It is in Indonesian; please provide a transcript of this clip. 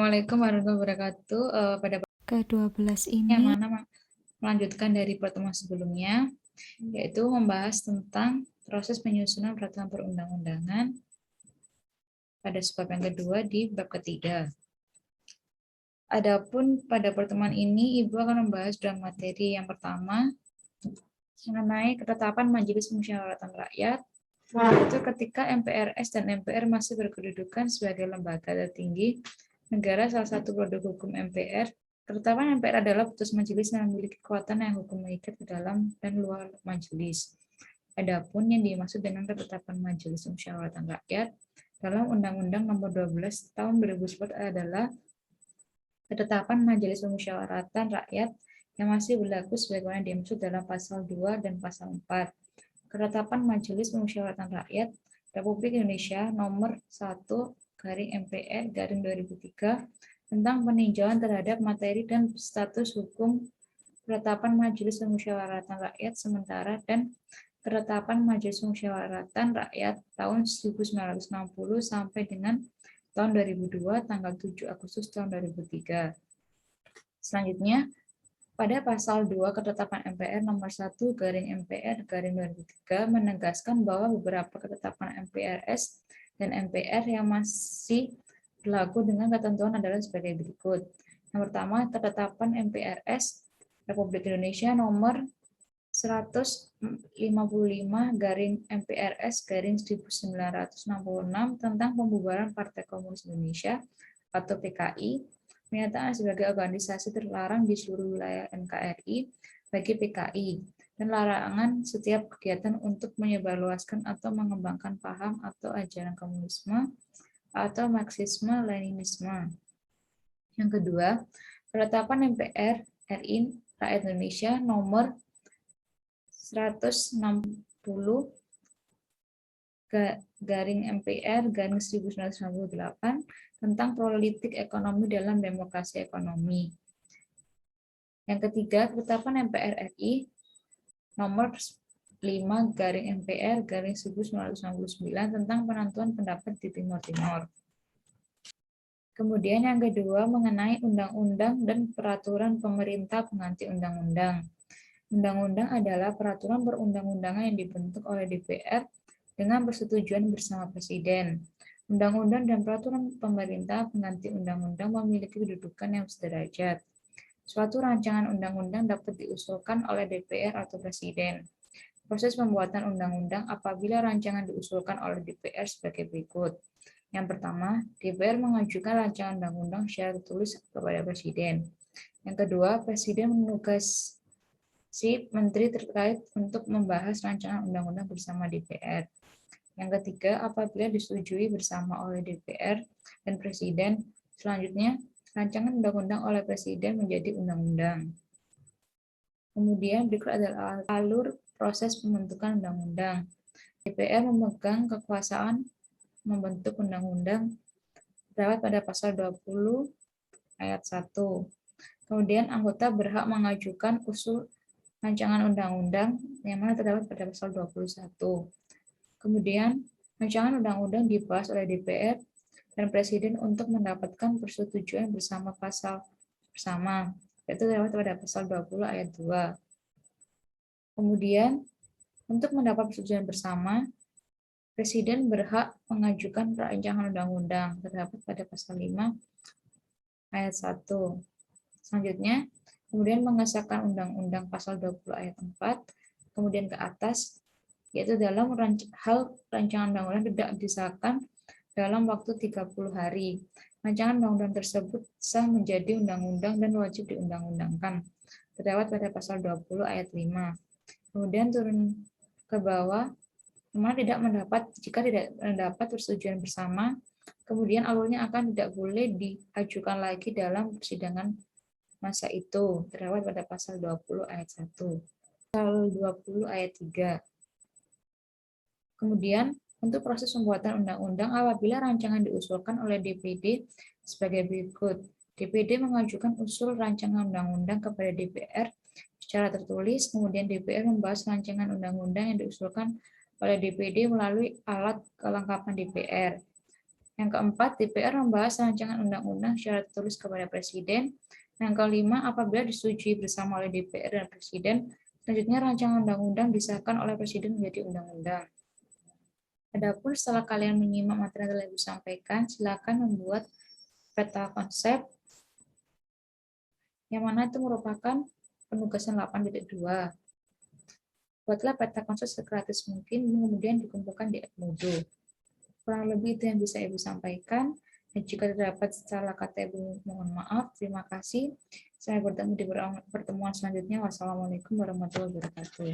Assalamualaikum warahmatullahi wabarakatuh. Pada Ke-12 yang ini mana melanjutkan dari pertemuan sebelumnya, yaitu membahas tentang proses penyusunan peraturan perundang-undangan pada sebab yang kedua di bab ketiga. Adapun pada pertemuan ini, Ibu akan membahas dalam materi yang pertama mengenai ketetapan Majelis Musyawaratan Rakyat, yaitu ketika MPRS dan MPR masih berkedudukan sebagai lembaga tertinggi negara. Salah satu produk hukum MPR, ketetapan MPR adalah putusan majelis yang memiliki kekuatan yang hukum mengikat ke dalam dan luar majelis. Adapun yang dimaksud dengan ketetapan Majelis Musyawaratan Rakyat dalam Undang-Undang Nomor 12 Tahun 2010 adalah ketetapan Majelis Musyawaratan Rakyat yang masih berlaku sebagaimana dimaksud dalam pasal 2 dan pasal 4. Ketetapan Majelis Musyawaratan Rakyat Republik Indonesia Nomor 1/MPR/2003 tentang peninjauan terhadap materi dan status hukum ketetapan Majelis Musyawaratan Rakyat sementara dan ketetapan Majelis Musyawaratan Rakyat tahun 1960 sampai dengan tahun 2002 tanggal 7 Agustus tahun 2003. Selanjutnya, pada pasal 2 ketetapan MPR nomor 1/MPR/2003 menegaskan bahwa beberapa ketetapan MPRS dan MPR yang masih berlaku dengan ketentuan adalah sebagai berikut. Yang pertama, ketetapan MPRS Republik Indonesia nomor 155/MPRS/1966 tentang pembubaran Partai Komunis Indonesia atau PKI, menyatakan sebagai organisasi terlarang di seluruh wilayah NKRI bagi PKI, dan larangan setiap kegiatan untuk menyebarluaskan atau mengembangkan paham atau ajaran komunisme atau Marxisme-Leninisme. Yang kedua, ketetapan MPR RI Rakyat Indonesia nomor 160/MPR/1998 tentang politik ekonomi dalam demokrasi ekonomi. Yang ketiga, ketetapan MPR RI nomor 5/MPR/1999 tentang penentuan pendapat di Timur Timur. Kemudian yang kedua mengenai undang-undang dan peraturan pemerintah pengganti undang-undang. Undang-undang adalah peraturan perundang-undangan yang dibentuk oleh DPR dengan persetujuan bersama Presiden. Undang-undang dan peraturan pemerintah pengganti undang-undang memiliki kedudukan yang sederajat. Suatu rancangan undang-undang dapat diusulkan oleh DPR atau Presiden. Proses pembuatan undang-undang apabila rancangan diusulkan oleh DPR sebagai berikut. Yang pertama, DPR mengajukan rancangan undang-undang secara tertulis kepada Presiden. Yang kedua, Presiden menugasi menteri terkait untuk membahas rancangan undang-undang bersama DPR. Yang ketiga, apabila disetujui bersama oleh DPR dan Presiden, selanjutnya rancangan undang-undang oleh Presiden menjadi undang-undang. Kemudian berikut adalah alur proses pembentukan undang-undang. DPR memegang kekuasaan membentuk undang-undang terdapat pada pasal 20 ayat 1. Kemudian anggota berhak mengajukan usul rancangan undang-undang yang mana terdapat pada pasal 21. Kemudian rancangan undang-undang dibahas oleh DPR dan Presiden untuk mendapatkan persetujuan bersama pasal bersama, yaitu terdapat pada pasal 20 ayat 2. Kemudian untuk mendapat persetujuan bersama, Presiden berhak mengajukan rancangan undang-undang terdapat pada pasal 5 ayat 1. Selanjutnya, kemudian mengesahkan undang-undang pasal 20 ayat 4, kemudian ke atas, yaitu dalam hal rancangan undang-undang tidak disahkan dalam waktu 30 hari. Rancangan undang-undang tersebut sah menjadi undang-undang dan wajib diundang-undangkan. Terdapat pada pasal 20 ayat 5. Kemudian turun ke bawah, jika tidak mendapat persetujuan bersama, kemudian alurnya akan tidak boleh diajukan lagi dalam persidangan masa itu. Terdapat pada pasal 20 ayat 1. Pasal 20 ayat 3. Kemudian, untuk proses pembuatan undang-undang apabila rancangan diusulkan oleh DPD sebagai berikut. DPD mengajukan usul rancangan undang-undang kepada DPR secara tertulis, kemudian DPR membahas rancangan undang-undang yang diusulkan oleh DPD melalui alat kelengkapan DPR. Yang keempat, DPR membahas rancangan undang-undang secara tertulis kepada Presiden. Yang kelima, apabila disetujui bersama oleh DPR dan Presiden, selanjutnya rancangan undang-undang disahkan oleh Presiden menjadi undang-undang. Adapun setelah kalian menyimak materi yang telah Ibu sampaikan, silakan membuat peta konsep, yang mana itu merupakan penugasan 8.2. Buatlah peta konsep segratis mungkin, kemudian dikumpulkan di Edmodo. Kurang lebih itu yang bisa Ibu sampaikan. Dan jika terdapat salah kata Ibu, mohon maaf. Terima kasih. Saya bertemu di pertemuan selanjutnya. Wassalamualaikum warahmatullahi wabarakatuh.